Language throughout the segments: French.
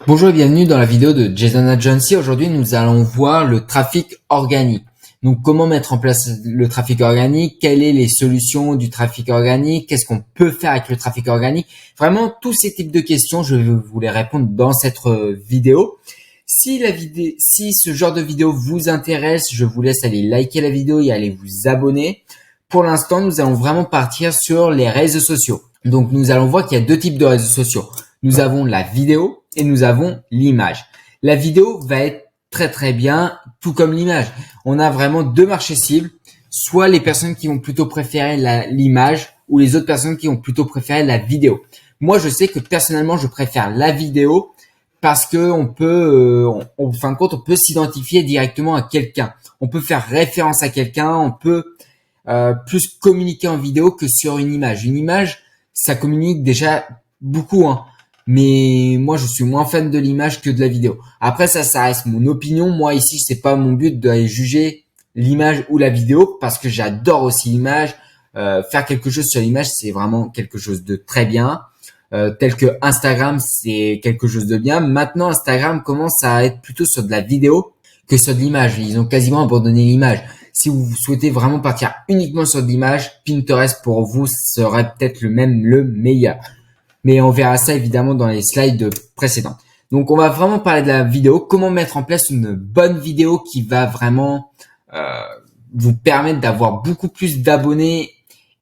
Bonjour et bienvenue dans la vidéo de Jason Agency. Aujourd'hui, nous allons voir le trafic organique. Donc, comment mettre en place le trafic organique? Quelles sont les solutions du trafic organique? Qu'est-ce qu'on peut faire avec le trafic organique? Vraiment, tous ces types de questions, je vais vous les répondre dans cette vidéo. Si ce genre de vidéo vous intéresse, je vous laisse aller liker la vidéo et aller vous abonner. Pour l'instant, nous allons vraiment partir sur les réseaux sociaux. Donc, nous allons voir qu'il y a deux types de réseaux sociaux. Nous avons la vidéo et nous avons l'image. La vidéo va être très bien, tout comme l'image. On a vraiment deux marchés cibles, soit les personnes qui vont plutôt préférer l'image ou les autres personnes qui vont plutôt préférer la vidéo. Moi, je sais que personnellement, je préfère la vidéo parce que on peut, en fin de compte, on peut s'identifier directement à quelqu'un. On peut faire référence à quelqu'un, on peut plus communiquer en vidéo que sur une image. Une image, ça communique déjà beaucoup, hein. Mais moi, je suis moins fan de l'image que de la vidéo. Après, ça reste mon opinion. Moi, ici, c'est pas mon but d'aller juger l'image ou la vidéo parce que j'adore aussi l'image. Faire quelque chose sur l'image, c'est vraiment quelque chose de très bien. Tel que Instagram, c'est quelque chose de bien. Maintenant, Instagram commence à être plutôt sur de la vidéo que sur de l'image. Ils ont quasiment abandonné l'image. Si vous souhaitez vraiment partir uniquement sur de l'image, Pinterest pour vous serait peut-être le meilleur. Mais on verra ça évidemment dans les slides précédents. Donc on va vraiment parler de la vidéo, comment mettre en place une bonne vidéo qui va vraiment vous permettre d'avoir beaucoup plus d'abonnés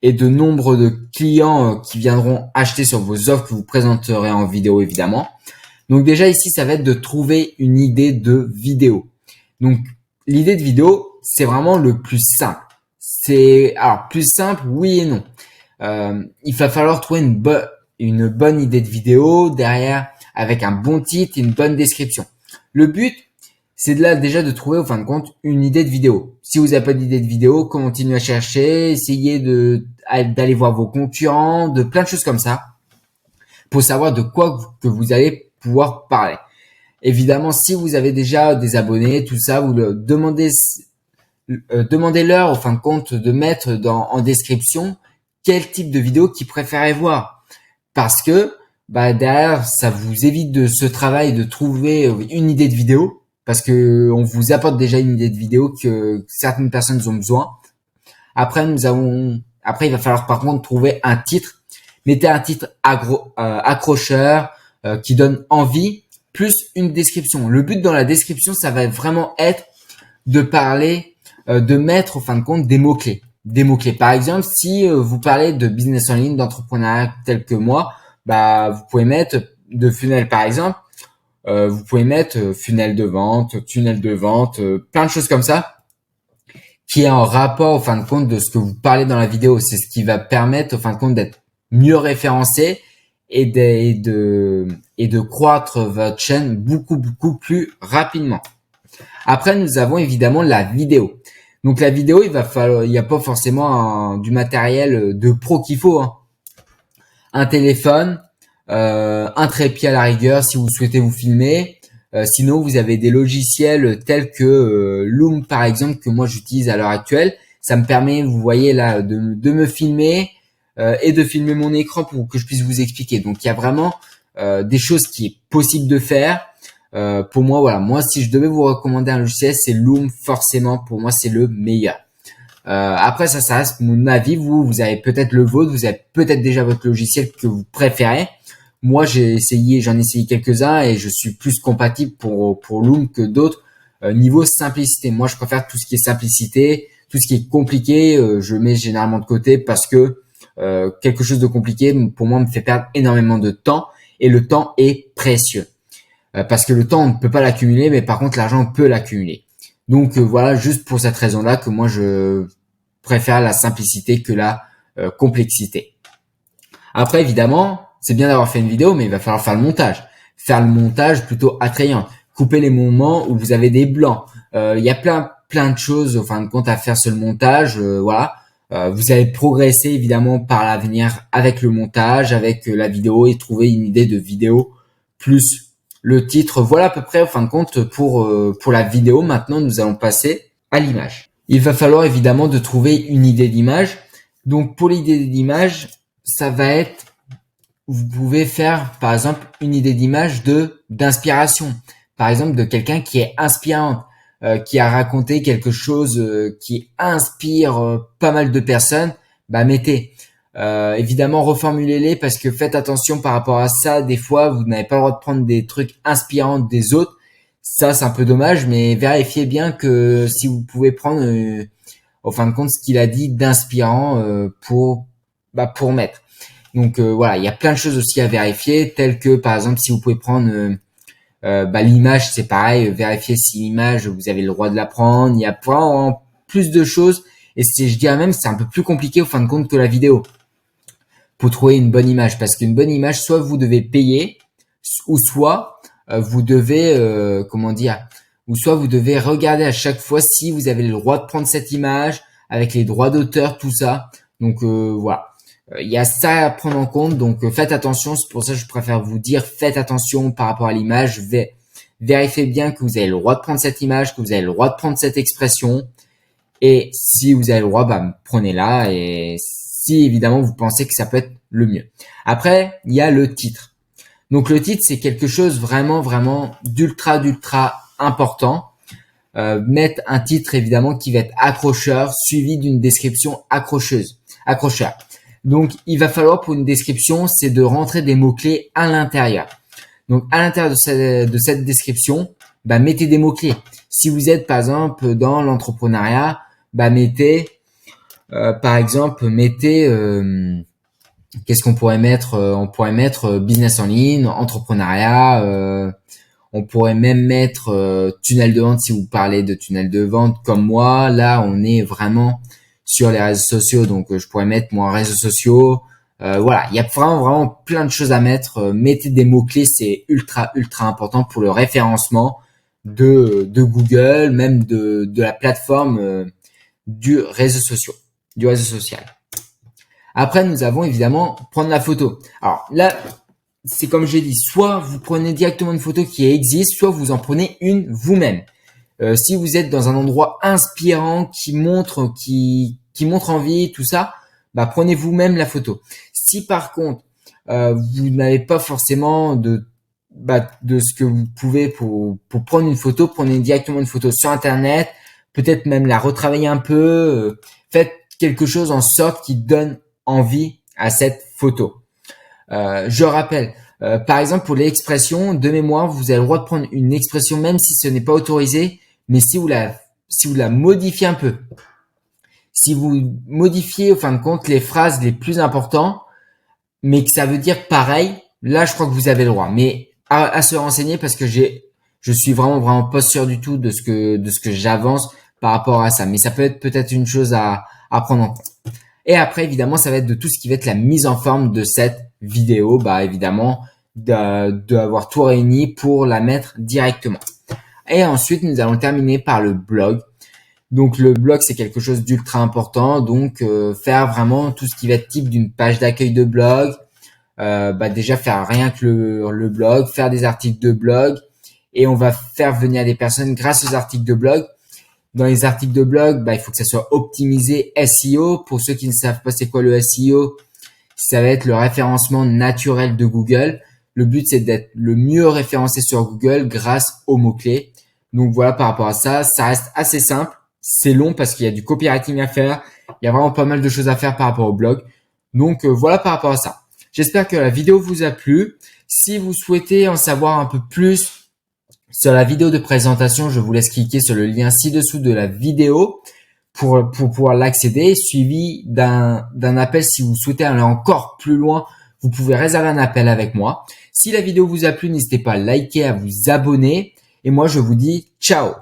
et de nombre de clients qui viendront acheter sur vos offres que vous présenterez en vidéo évidemment. Donc déjà ici, ça va être de trouver une idée de vidéo. Donc l'idée de vidéo, c'est vraiment le plus simple. Alors plus simple, oui et non. Il va falloir trouver une bonne idée de vidéo derrière avec un bon titre et une bonne description. Le but, c'est déjà de trouver au fin de compte une idée de vidéo. Si vous n'avez pas d'idée de vidéo, continuez à chercher, essayez d'aller voir vos concurrents, de plein de choses comme ça pour savoir de quoi que vous allez pouvoir parler. Évidemment, si vous avez déjà des abonnés, tout ça, vous le demandez-leur au fin de compte de mettre en description quel type de vidéo qu'ils préfèrent voir. Parce que derrière, ça vous évite de ce travail de trouver une idée de vidéo, parce que on vous apporte déjà une idée de vidéo que certaines personnes ont besoin. Après, il va falloir par contre trouver un titre. Mettez un titre accrocheur qui donne envie, plus une description. Le but dans la description, ça va vraiment être de parler, de mettre au fin de compte des mots-clés. Des mots-clés. Par exemple, si vous parlez de business en ligne, d'entrepreneuriat tel que moi, vous pouvez mettre de funnel par exemple, vous pouvez mettre funnel de vente, tunnel de vente, plein de choses comme ça qui est en rapport au fin de compte de ce que vous parlez dans la vidéo. C'est ce qui va permettre au fin de compte d'être mieux référencé et de croître votre chaîne beaucoup plus rapidement. Après, nous avons évidemment la vidéo. Donc la vidéo, il n'y a pas forcément du matériel de pro qu'il faut, hein. Un téléphone, un trépied à la rigueur si vous souhaitez vous filmer. Sinon, vous avez des logiciels tels que Loom par exemple que moi j'utilise à l'heure actuelle. Ça me permet, vous voyez là, de me filmer et de filmer mon écran pour que je puisse vous expliquer. Donc il y a vraiment des choses qui est possible de faire. Pour moi, voilà. Moi, si je devais vous recommander un logiciel, c'est Loom. Forcément, pour moi, c'est le meilleur. Après, ça reste mon avis. Vous avez peut-être le vôtre. Vous avez peut-être déjà votre logiciel que vous préférez. Moi, j'en ai essayé quelques-uns et je suis plus compatible pour Loom que d'autres. Niveau simplicité, moi, je préfère tout ce qui est simplicité. Tout ce qui est compliqué, je mets généralement de côté parce que quelque chose de compliqué, pour moi, me fait perdre énormément de temps et le temps est précieux. Parce que le temps, on ne peut pas l'accumuler, mais par contre, l'argent, on peut l'accumuler. Donc voilà, juste pour cette raison-là que moi, je préfère la simplicité que la complexité. Après, évidemment, c'est bien d'avoir fait une vidéo, mais il va falloir faire le montage. Faire le montage plutôt attrayant. Couper les moments où vous avez des blancs. Il y a plein de choses, au fin de compte, à faire sur le montage. Voilà. Vous allez progresser, évidemment, par l'avenir avec le montage, avec la vidéo et trouver une idée de vidéo plus le titre. Voilà à peu près, en fin de compte, pour la vidéo. Maintenant, nous allons passer à l'image. Il va falloir évidemment de trouver une idée d'image. Donc, pour l'idée d'image, ça va être vous pouvez faire, par exemple, une idée d'image d'inspiration. Par exemple, de quelqu'un qui est inspirant, qui a raconté quelque chose qui inspire pas mal de personnes. Bah, mettez. Évidemment, reformulez-les parce que faites attention par rapport à ça. Des fois, vous n'avez pas le droit de prendre des trucs inspirants des autres. Ça, c'est un peu dommage, mais vérifiez bien que si vous pouvez prendre, au fin de compte, ce qu'il a dit d'inspirant pour mettre. Donc voilà, il y a plein de choses aussi à vérifier, telles que par exemple si vous pouvez prendre l'image, c'est pareil, vérifier si l'image vous avez le droit de la prendre. Il y a vraiment plus de choses et je dirais même c'est un peu plus compliqué au fin de compte que la vidéo pour trouver une bonne image, parce qu'une bonne image, soit vous devez payer, ou soit vous devez ou soit vous devez regarder à chaque fois si vous avez le droit de prendre cette image avec les droits d'auteur, tout ça. Donc voilà. Il y a ça à prendre en compte, donc faites attention. C'est pour ça que je préfère vous dire, faites attention par rapport à l'image. Vérifiez bien que vous avez le droit de prendre cette image, que vous avez le droit de prendre cette expression. Et si vous avez le droit, prenez-la. Et si évidemment vous pensez que ça peut être le mieux. Après, il y a le titre. Donc le titre, c'est quelque chose vraiment d'ultra important. Mettre un titre évidemment qui va être accrocheur, suivi d'une description accrocheur. Donc, il va falloir pour une description, c'est de rentrer des mots-clés à l'intérieur. Donc, à l'intérieur de cette description, mettez des mots-clés. Si vous êtes, par exemple, dans l'entrepreneuriat, mettez, qu'est-ce qu'on pourrait mettre? On pourrait mettre business en ligne, entrepreneuriat, on pourrait même mettre tunnel de vente si vous parlez de tunnel de vente comme moi. Là, on est vraiment sur les réseaux sociaux, donc je pourrais mettre moi réseaux sociaux. Voilà, il y a vraiment plein de choses à mettre. Mettez des mots-clés, c'est ultra important pour le référencement de Google, même de la plateforme du réseau social. Après, nous avons évidemment prendre la photo. Alors là, c'est comme j'ai dit, soit vous prenez directement une photo qui existe, soit vous en prenez une vous-même. Si vous êtes dans un endroit inspirant qui montre envie, tout ça, prenez vous-même la photo. Si par contre vous n'avez pas forcément de ce que vous pouvez pour prendre une photo, prenez directement une photo sur internet, peut-être même la retravailler un peu, faites quelque chose en sorte qui donne envie à cette photo. Je rappelle, par exemple pour les expressions de mémoire, vous avez le droit de prendre une expression même si ce n'est pas autorisé, mais si vous la modifiez un peu, si vous modifiez au fin de compte les phrases les plus importantes, mais que ça veut dire pareil, là je crois que vous avez le droit. Mais à se renseigner parce que je suis vraiment pas sûr du tout de ce que j'avance par rapport à ça. Mais ça peut-être une chose à prendre en compte. Et après évidemment ça va être de tout ce qui va être la mise en forme de cette vidéo, évidemment d'avoir tout réuni pour la mettre directement. Et ensuite nous allons terminer par le blog. Donc le blog c'est quelque chose d'ultra important, donc faire vraiment tout ce qui va être type d'une page d'accueil de blog, déjà faire rien que le blog, faire des articles de blog, et on va faire venir des personnes grâce aux articles de blog. Dans les articles de blog, il faut que ça soit optimisé SEO. Pour ceux qui ne savent pas c'est quoi le SEO, ça va être le référencement naturel de Google. Le but c'est d'être le mieux référencé sur Google grâce aux mots-clés. Donc voilà, par rapport à ça, ça reste assez simple. C'est long parce qu'il y a du copywriting à faire. Il y a vraiment pas mal de choses à faire par rapport au blog. Donc voilà par rapport à ça. J'espère que la vidéo vous a plu. Si vous souhaitez en savoir un peu plus sur la vidéo de présentation, je vous laisse cliquer sur le lien ci-dessous de la vidéo pour pouvoir l'accéder, suivi d'un appel. Si vous souhaitez aller encore plus loin, vous pouvez réserver un appel avec moi. Si la vidéo vous a plu, n'hésitez pas à liker, à vous abonner. Et moi, je vous dis ciao!